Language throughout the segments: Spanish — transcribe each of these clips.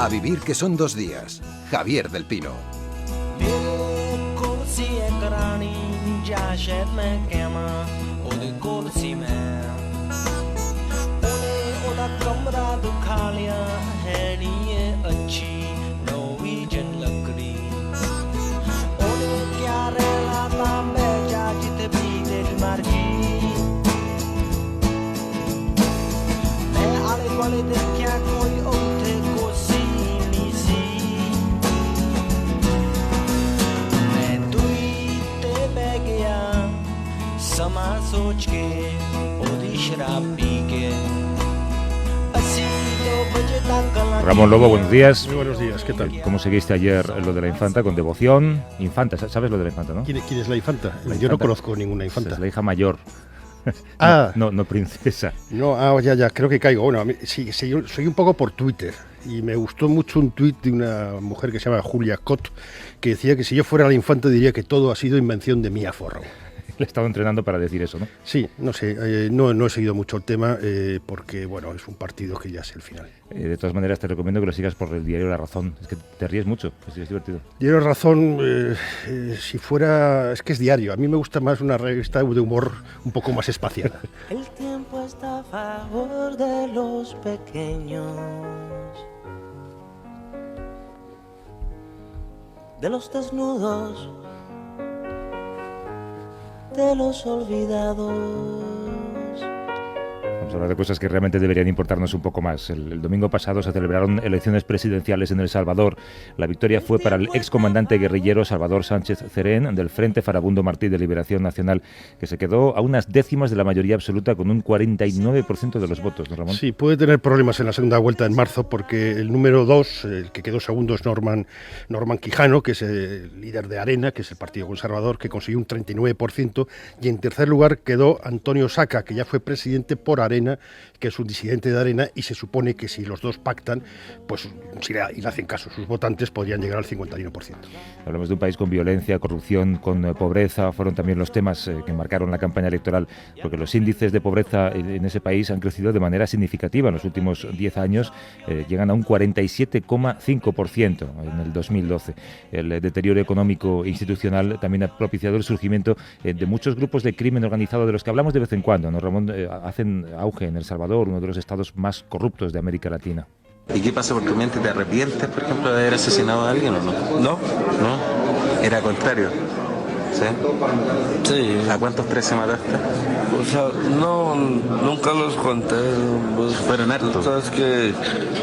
A vivir que son 2 días. Javier del Pino. Ramón Lobo, buenos días. Muy buenos días, ¿qué tal? ¿Cómo seguiste ayer lo de la infanta con devoción? Infanta, ¿sabes lo de la infanta, no? ¿Quién es la infanta? La Yo infanta no conozco ninguna infanta. Es la hija mayor. Ah. No princesa. No, ya, creo que caigo. Bueno, sí, soy un poco por Twitter y me gustó mucho un tuit de una mujer que se llama Julia Cott que decía que si yo fuera la infanta diría que todo ha sido invención de Mia Farrow. Le he estado entrenando para decir eso, ¿no? Sí, no sé, no he seguido mucho el tema porque, bueno, es un partido que ya sé el final. De todas maneras, te recomiendo que lo sigas por el diario La Razón. Es que te ríes mucho, es divertido. Diario La Razón, si fuera... Es que es diario. A mí me gusta más una revista de humor un poco más espaciada. El tiempo está a favor de los pequeños, de los desnudos, de los olvidados. Vamos a hablar de cosas que realmente deberían importarnos un poco más. El domingo pasado se celebraron elecciones presidenciales en El Salvador. La victoria fue para el excomandante guerrillero Salvador Sánchez Cerén, del Frente Farabundo Martí de Liberación Nacional, que se quedó a unas décimas de la mayoría absoluta con un 49% de los votos, ¿no, Ramón? Sí, puede tener problemas en la segunda vuelta en marzo porque el número 2, el que quedó segundo, es Norman Quijano, que es el líder de Arena, que es el Partido Conservador, que consiguió un 39%, y en tercer lugar quedó Antonio Saca, que ya fue presidente por Arena, que es un disidente de Arena, y se supone que si los dos pactan, pues si le hacen caso sus votantes, podrían llegar al 51%. Hablamos de un país con violencia, corrupción, con pobreza. Fueron también los temas que marcaron la campaña electoral, porque los índices de pobreza en ese país han crecido de manera significativa en los últimos 10 años, llegan a un 47,5% en el 2012. El deterioro económico e institucional también ha propiciado el surgimiento de muchos grupos de crimen organizado de los que hablamos de vez en cuando, ¿no, Ramón? Hacen auge en El Salvador, uno de los estados más corruptos de América Latina. ¿Y qué pasa por tu mente? ¿Te arrepientes, por ejemplo, de haber asesinado a alguien o no? No. ¿No? ¿Era contrario? ¿Sí? Sí. ¿A cuántos 13 mataste? O sea, no, nunca los conté. Pues, fueron hartos. Sabes que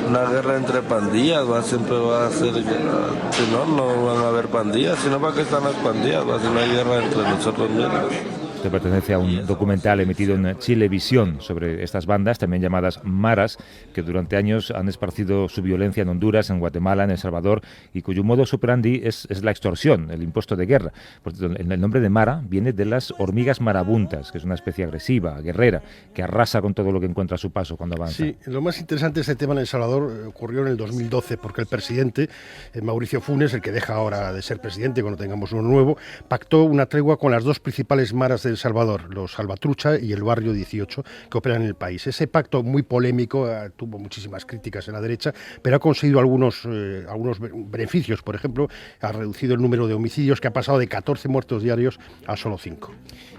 una guerra entre pandillas siempre va a ser, si no van a haber pandillas, si no, ¿para qué están las pandillas? Va a ser una guerra entre nosotros mismos. Esto pertenece a un documental emitido en Chilevisión sobre estas bandas, también llamadas maras, que durante años han esparcido su violencia en Honduras, en Guatemala, en El Salvador, y cuyo modus operandi es la extorsión, el impuesto de guerra. Por cierto, el nombre de mara viene de las hormigas marabuntas, que es una especie agresiva, guerrera, que arrasa con todo lo que encuentra a su paso cuando avanza. Sí, lo más interesante de este tema en El Salvador ocurrió en el 2012, porque el presidente, Mauricio Funes, el que deja ahora de ser presidente cuando tengamos uno nuevo, pactó una tregua con las dos principales maras de El Salvador, los Salvatrucha y el Barrio 18, que operan en el país. Ese pacto muy polémico tuvo muchísimas críticas en la derecha, pero ha conseguido algunos beneficios. Por ejemplo, ha reducido el número de homicidios, que ha pasado de 14 muertos diarios a solo 5.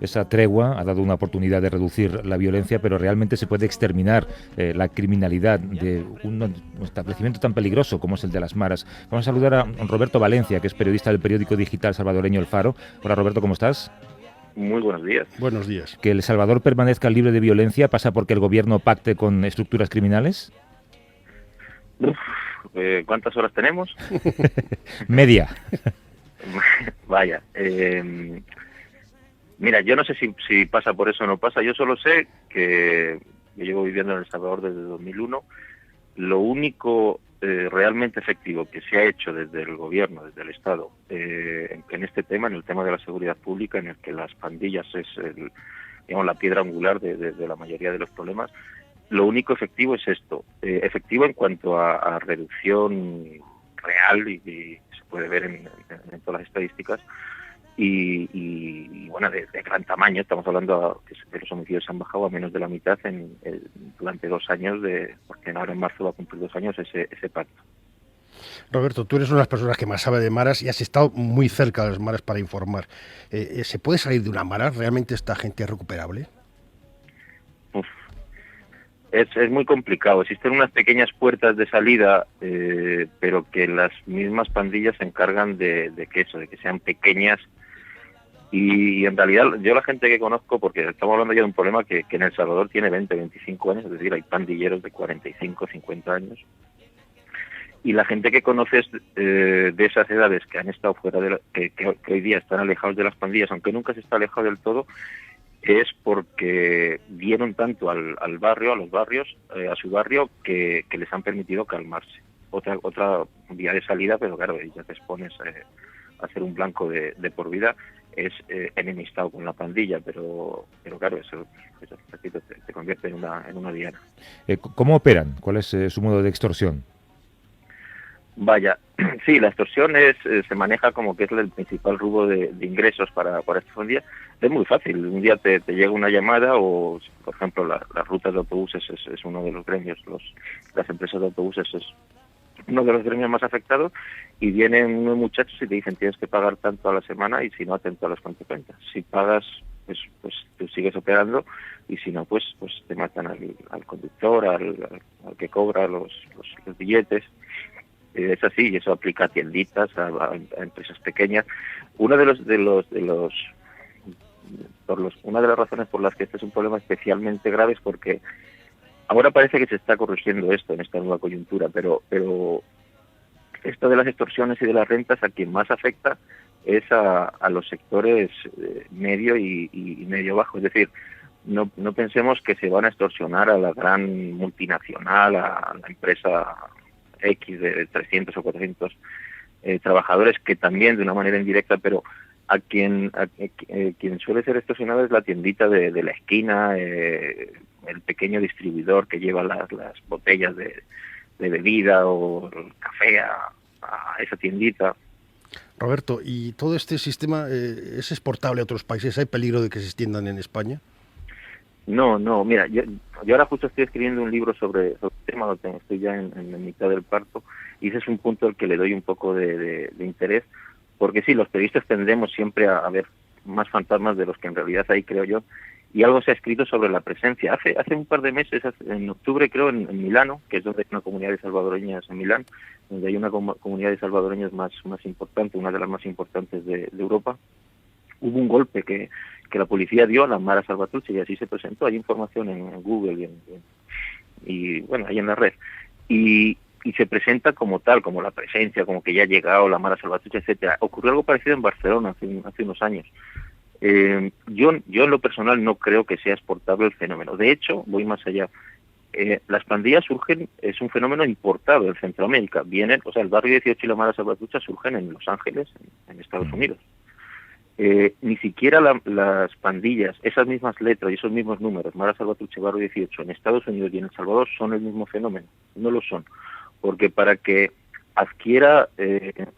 Esa tregua ha dado una oportunidad de reducir la violencia, pero realmente se puede exterminar la criminalidad de un establecimiento tan peligroso como es el de las maras. Vamos a saludar a Roberto Valencia, que es periodista del periódico digital salvadoreño El Faro. Hola, Roberto, ¿cómo estás? Muy buenos días. Buenos días. ¿Que El Salvador permanezca libre de violencia pasa porque el gobierno pacte con estructuras criminales? ¿Cuántas horas tenemos? Media. Vaya. Mira, yo no sé si pasa por eso o no pasa. Yo solo sé que yo llevo viviendo en El Salvador desde 2001. Lo único realmente efectivo que se ha hecho desde el gobierno, desde el Estado, en este tema, en el tema de la seguridad pública, en el que las pandillas es la piedra angular de la mayoría de los problemas, lo único efectivo es esto. Efectivo en cuanto a reducción real y se puede ver en todas las estadísticas, y bueno, de gran tamaño. Estamos hablando que los homicidios han bajado a menos de la mitad durante 2 años, porque ahora en marzo va a cumplir 2 años ese pacto. Roberto, tú eres una de las personas que más sabe de maras y has estado muy cerca de las maras para informar. ¿Se puede salir de una mara? ¿Realmente esta gente es recuperable? Uf. Es muy complicado. Existen unas pequeñas puertas de salida, pero que las mismas pandillas se encargan de que sean pequeñas. Y en realidad yo la gente que conozco, porque estamos hablando ya de un problema que en El Salvador tiene 20, 25 años, es decir, hay pandilleros de 45, 50 años. Y la gente que conoces de esas edades que han estado fuera que hoy día están alejados de las pandillas, aunque nunca se está alejado del todo, es porque dieron tanto al barrio, a los barrios, a su barrio, que les han permitido calmarse. Otra vía de salida, pero claro, ya te expones a ser un blanco de por vida, es enemistado con la pandilla, pero claro, eso te convierte en una diana. ¿Cómo operan? ¿Cuál es su modo de extorsión? Vaya, sí, la extorsión se maneja como que es el principal rubro de ingresos para esta pandilla. Es muy fácil, un día te llega una llamada o, por ejemplo, las rutas de autobuses es uno de los gremios, las empresas de autobuses es uno de los gremios más afectados, y vienen unos muchachos y te dicen tienes que pagar tanto a la semana y si no, atento a las consecuencias. Si pagas, pues tú sigues operando, y si no, pues te matan al conductor, al que cobra los billetes. Es así, y eso aplica a tienditas, a empresas pequeñas. Una de las razones por las que este es un problema especialmente grave es porque ahora parece que se está corrigiendo esto en esta nueva coyuntura, pero esto de las extorsiones y de las rentas a quien más afecta es a los sectores medio y medio bajo. Es decir, no pensemos que se van a extorsionar a la gran multinacional, a la empresa X de 300 o 400 trabajadores, que también de una manera indirecta, pero a quien suele ser extorsionado es la tiendita de la esquina, el pequeño distribuidor que lleva las botellas de bebida o el café a esa tiendita. Roberto, ¿y todo este sistema es exportable a otros países? ¿Hay peligro de que se extiendan en España? No, mira, yo ahora justo estoy escribiendo un libro sobre el tema, estoy ya en mitad del parto, y ese es un punto al que le doy un poco de interés, porque sí, los periodistas tendemos siempre a ver más fantasmas de los que en realidad hay, creo yo, y algo se ha escrito sobre la presencia. Hace un par de meses, en octubre creo, en Milano, que es donde hay una comunidad de salvadoreñas en Milán, donde hay una comunidad de salvadoreños más importante, una de las más importantes de Europa, hubo un golpe que la policía dio a la Mara Salvatrucha, y así se presentó. Hay información en Google y bueno, ahí en la red. Y se presenta como tal, como la presencia, como que ya ha llegado la Mara Salvatrucha, etcétera. Ocurrió algo parecido en Barcelona hace unos años. Yo en lo personal no creo que sea exportable el fenómeno. De hecho, voy más allá. Las pandillas surgen, es un fenómeno importado en Centroamérica. El barrio 18 y la Mara Salvatrucha surgen en Los Ángeles, en Estados Unidos. Ni siquiera las pandillas, esas mismas letras y esos mismos números, Mara Salvatrucha, barrio 18, en Estados Unidos y en El Salvador, son el mismo fenómeno. No lo son. Porque para que adquiera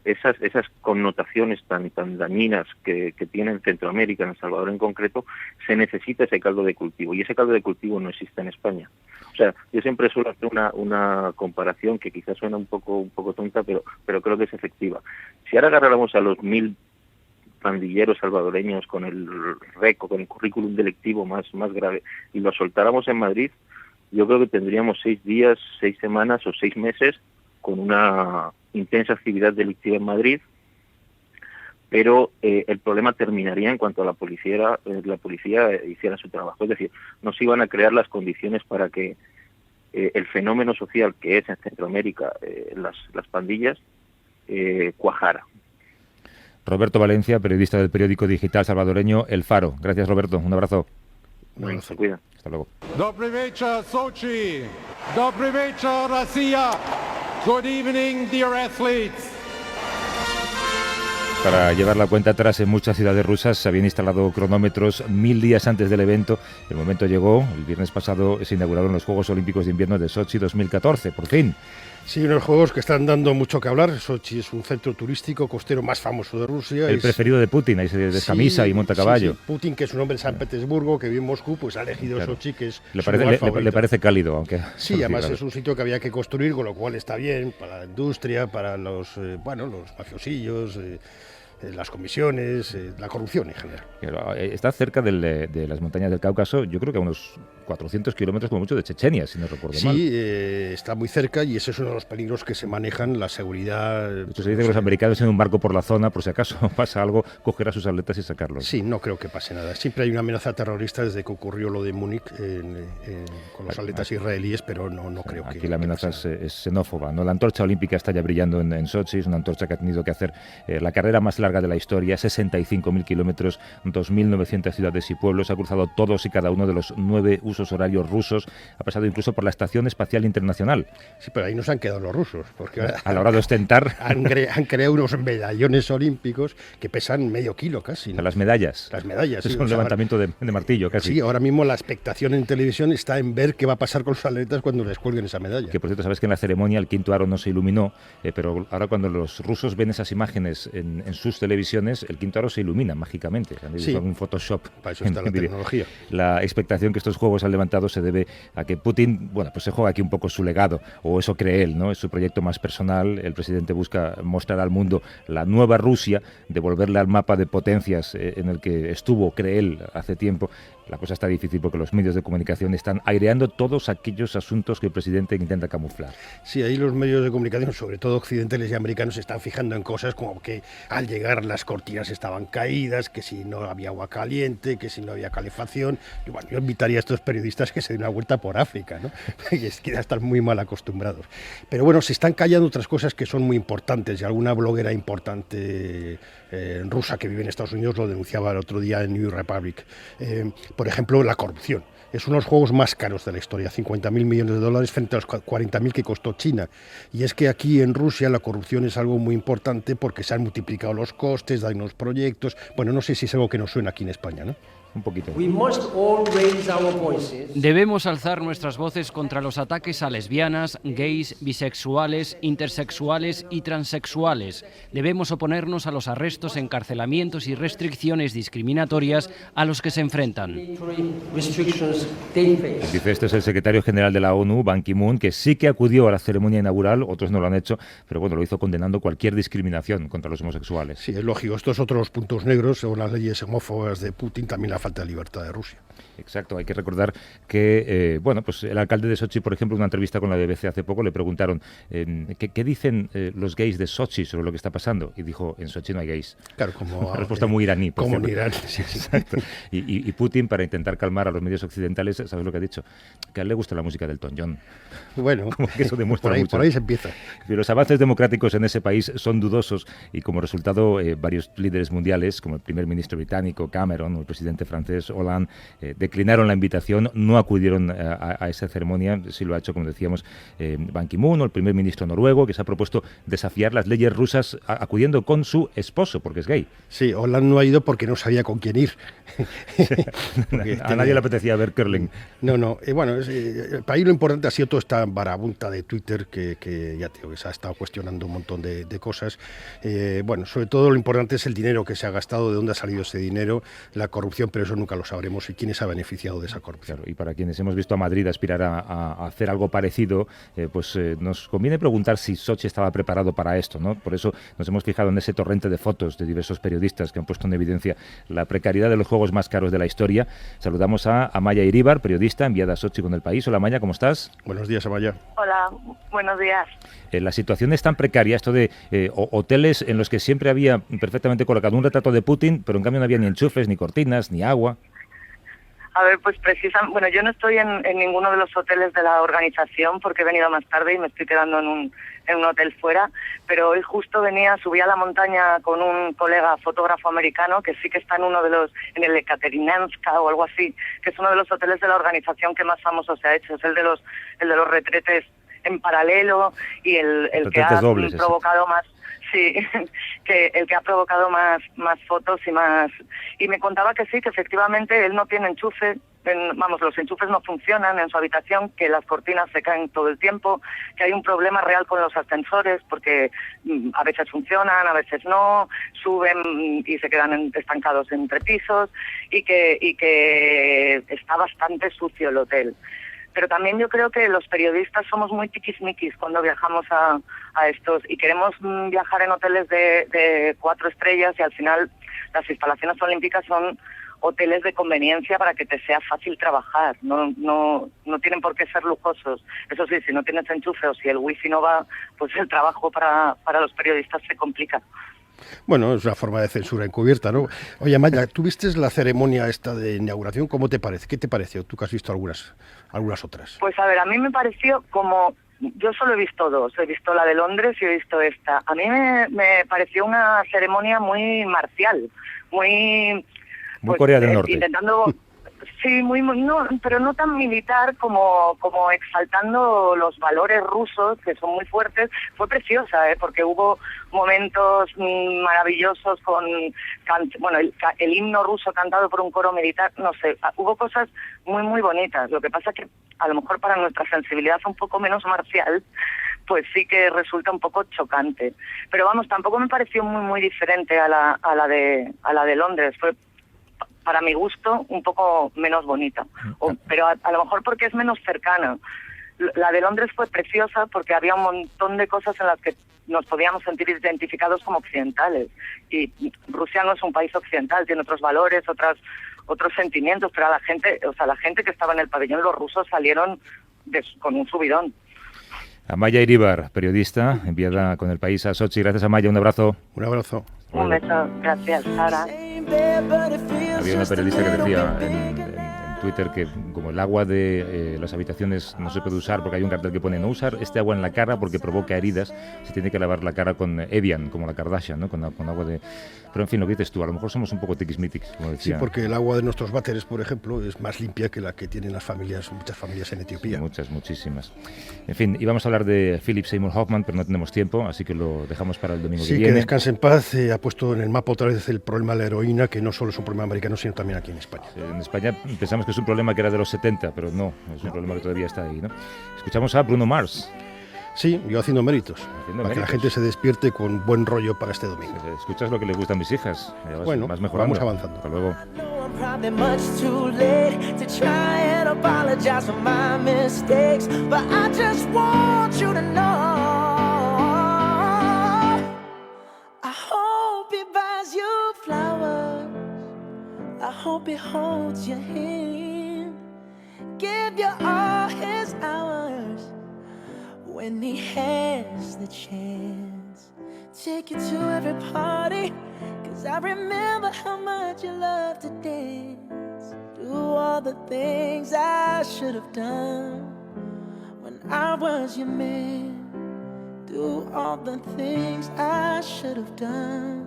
esas connotaciones tan dañinas que tiene en Centroamérica, en El Salvador en concreto, se necesita ese caldo de cultivo, y ese caldo de cultivo no existe en España. O sea, yo siempre suelo hacer una comparación que quizás suena un poco tonta, pero creo que es efectiva. Si ahora agarráramos a los 1000 pandilleros salvadoreños con el con el currículum delictivo más grave, y los soltáramos en Madrid, yo creo que tendríamos 6 días, 6 semanas o 6 meses con una intensa actividad delictiva en Madrid, pero el problema terminaría en cuanto a la policía hiciera su trabajo. Es decir, no se iban a crear las condiciones para que el fenómeno social que es en Centroamérica, las pandillas, cuajara. Roberto Valencia, periodista del periódico digital salvadoreño El Faro. Gracias, Roberto. Un abrazo. Bueno, se cuida. Hasta luego. Dobry wieczór, Sochi. Dobry wieczór, Russia. Good evening, dear athletes. Para llevar la cuenta atrás, en muchas ciudades rusas se habían instalado cronómetros 1000 días antes del evento. El momento llegó. El viernes pasado se inauguraron los Juegos Olímpicos de Invierno de Sochi 2014. Por fin. Sí, unos juegos que están dando mucho que hablar. Sochi es un centro turístico costero más famoso de Rusia. El preferido de Putin, ahí se descamisa y monta a caballo. Sí. Putin, que es un hombre de San Petersburgo, que vive en Moscú, pues ha elegido Sochi, que es le parece cálido, aunque... Sí, además es un sitio que había que construir, con lo cual está bien para la industria, para los mafiosillos, las comisiones, la corrupción en general. Pero está cerca de las montañas del Cáucaso, yo creo que a unos 400 kilómetros como mucho de Chechenia, si no recuerdo mal. Sí, está muy cerca y ese es uno de los peligros que se manejan, la seguridad. De hecho, se dice que los americanos en un barco por la zona, por si acaso pasa algo, cogerá sus aletas y sacarlos. Sí, no creo que pase nada. Siempre hay una amenaza terrorista desde que ocurrió lo de Múnich con los atletas israelíes, pero no creo que... Aquí la amenaza es xenófoba, ¿no? La antorcha olímpica está ya brillando en Sochi, es una antorcha que ha tenido que hacer la carrera más larga de la historia, 65.000 kilómetros, 2.900 ciudades y pueblos, ha cruzado todos y cada uno de los 9 usos horarios rusos, ha pasado incluso por la Estación Espacial Internacional. Sí, pero ahí no se han quedado los rusos, porque a la hora de ostentar han creado unos medallones olímpicos que pesan medio kilo casi, ¿no? Las medallas. Las medallas, es sí, un levantamiento de martillo casi. Sí, ahora mismo la expectación en televisión está en ver qué va a pasar con los atletas cuando les cuelguen esa medalla. Que por cierto, sabes que en la ceremonia el quinto aro no se iluminó, pero ahora cuando los rusos ven esas imágenes en sus televisiones, el quinto aro se ilumina mágicamente. Sí. Un Photoshop. Para eso está la tecnología. La expectación que estos juegos han levantado se debe a que Putin, pues se juega aquí un poco su legado, o eso cree él, ¿no? Es su proyecto más personal. El presidente busca mostrar al mundo la nueva Rusia, devolverle al mapa de potencias en el que estuvo, cree él, hace tiempo. La cosa está difícil porque los medios de comunicación están aireando todos aquellos asuntos que el presidente intenta camuflar. Sí, ahí los medios de comunicación, sobre todo occidentales y americanos, se están fijando en cosas como que al llegar las cortinas estaban caídas, que si no había agua caliente, que si no había calefacción. Y bueno, yo invitaría a estos periodistas que se den una vuelta por África, ¿no? Que es que ya están muy mal acostumbrados. Pero bueno, se están callando otras cosas que son muy importantes, y alguna bloguera importante rusa que vive en Estados Unidos lo denunciaba el otro día en New Republic. Por ejemplo, la corrupción. Es uno de los juegos más caros de la historia, 50.000 millones de dólares frente a los 40.000 que costó China. Y es que aquí en Rusia la corrupción es algo muy importante porque se han multiplicado los costes, hay unos proyectos. Bueno, no sé si es algo que nos suena aquí en España, ¿no? Un poquito. Debemos alzar nuestras voces contra los ataques a lesbianas, gays, bisexuales, intersexuales y transexuales. Debemos oponernos a los arrestos, encarcelamientos y restricciones discriminatorias a los que se enfrentan. Dice, este es el secretario general de la ONU, Ban Ki-moon, que sí que acudió a la ceremonia inaugural, otros no lo han hecho, pero bueno, lo hizo condenando cualquier discriminación contra los homosexuales. Sí, es lógico. Estos otros puntos negros, según las leyes homófobas de Putin, también la falta de libertad de Rusia. Exacto, hay que recordar que, pues el alcalde de Sochi, por ejemplo, en una entrevista con la BBC hace poco, le preguntaron ¿qué dicen los gays de Sochi sobre lo que está pasando? Y dijo, en Sochi no hay gays. Claro, como... Una respuesta muy iraní. Como en Irán, sí. Exacto. Y Putin, para intentar calmar a los medios occidentales, ¿sabes lo que ha dicho? Que a él le gusta la música del Elton John. Bueno, como que eso demuestra mucho. Por ahí se empieza. Los avances democráticos en ese país son dudosos y como resultado varios líderes mundiales, como el primer ministro británico Cameron o el presidente francés Hollande, declinaron la invitación, no acudieron a esa ceremonia. Sí lo ha hecho, como decíamos, Ban Ki-moon o el primer ministro noruego, que se ha propuesto desafiar las leyes rusas acudiendo con su esposo, porque es gay. Sí, Hollande no ha ido porque no sabía con quién ir. A nadie le apetecía ver curling. No. Bueno, para ahí lo importante ha sido toda esta barabunta de Twitter que ya te digo, que se ha estado cuestionando un montón de cosas. Bueno, sobre todo lo importante es el dinero que se ha gastado, de dónde ha salido ese dinero, la corrupción, pero eso nunca lo sabremos y quién se ha beneficiado de esa corrupción. Claro, y para quienes hemos visto a Madrid aspirar a hacer algo parecido, nos conviene preguntar si Sochi estaba preparado para esto, ¿no? Por eso nos hemos fijado en ese torrente de fotos de diversos periodistas que han puesto en evidencia la precariedad de los juegos más caros de la historia. Saludamos a Amaya Iríbar, periodista enviada a Sochi con El País. Hola Amaya, ¿cómo estás? Buenos días, Amaya. Hola, buenos días. La situación es tan precaria, esto de hoteles en los que siempre había perfectamente colocado un retrato de Putin, pero en cambio no había ni enchufes, ni cortinas, ni agua. A ver, pues precisamente, bueno, yo no estoy en ninguno de los hoteles de la organización porque he venido más tarde y me estoy quedando en un hotel fuera, pero hoy justo subí a la montaña con un colega fotógrafo americano que sí que está en el Ekaterinenska o algo así, que es uno de los hoteles de la organización que más famoso se ha hecho, es el de los retretes en paralelo y el que ha dobles, provocado más... Sí, que el que ha provocado más fotos y más... Y me contaba que sí, que efectivamente él no tiene enchufe, los enchufes no funcionan en su habitación, que las cortinas se caen todo el tiempo, que hay un problema real con los ascensores, porque a veces funcionan, a veces no, suben y se quedan estancados entre pisos, y que está bastante sucio el hotel. Pero también yo creo que los periodistas somos muy tiquismiquis cuando viajamos a estos y queremos viajar en hoteles de 4 estrellas y al final las instalaciones olímpicas son hoteles de conveniencia para que te sea fácil trabajar, no tienen por qué ser lujosos. Eso sí, si no tienes enchufe o si el wifi no va, pues el trabajo para los periodistas se complica. Bueno, es una forma de censura encubierta, ¿no? Oye, Amaya, ¿tú viste la ceremonia esta de inauguración? ¿Cómo te parece? ¿Qué te pareció? Tú que has visto algunas otras. Pues a ver, a mí me pareció como... Yo solo he visto 2, he visto la de Londres y he visto esta. A mí me pareció una ceremonia muy marcial, muy Corea del Norte. Intentando... Sí, no, pero no tan militar como exaltando los valores rusos, que son muy fuertes. Fue preciosa, porque hubo momentos maravillosos con el himno ruso cantado por un coro militar, no sé, hubo cosas muy, muy bonitas. Lo que pasa que a lo mejor para nuestra sensibilidad un poco menos marcial, pues sí que resulta un poco chocante. Pero vamos, tampoco me pareció muy, muy diferente a la de Londres. Fue, para mi gusto, un poco menos bonita, pero a lo mejor porque es menos cercana. La de Londres fue preciosa porque había un montón de cosas en las que nos podíamos sentir identificados como occidentales, y Rusia no es un país occidental, tiene otros valores, otros sentimientos, pero la gente que estaba en el pabellón, los rusos salieron con un subidón. Amaya Iríbar, periodista, enviada con El País a Sochi. Gracias, Amaya, un abrazo. Un abrazo. Un beso, gracias, Sara. Había una periodista que decía en Twitter que como el agua de las habitaciones no se puede usar porque hay un cartel que pone no usar este agua en la cara porque provoca heridas, se tiene que lavar la cara con Evian, como la Kardashian, ¿no? Con agua de... Pero en fin, lo que dices tú, a lo mejor somos un poco tiquismiquis, como decía. Sí, porque el agua de nuestros váteres, por ejemplo, es más limpia que la que tienen muchas familias en Etiopía. Sí, muchísimas. En fin, íbamos a hablar de Philip Seymour Hoffman, pero no tenemos tiempo, así que lo dejamos para el domingo que viene. Sí, que descanse en paz. Ha puesto en el mapa otra vez el problema de la heroína, que no solo es un problema americano, sino también aquí en España. En España pensamos que es un problema que era de los 70, pero no, es un problema que todavía está ahí, ¿no? Escuchamos a Bruno Mars. Sí, yo haciendo méritos, para que la gente se despierte con buen rollo para este domingo. Escuchas lo que les gusta a mis hijas. Bueno, vamos avanzando. Hasta luego. When he has the chance, take you to every party, 'cause I remember how much you loved to dance. Do all the things I should have done when I was your man. Do all the things I should have done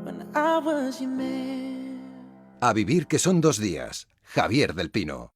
when I was your man. A vivir que son 2 días. Javier del Pino.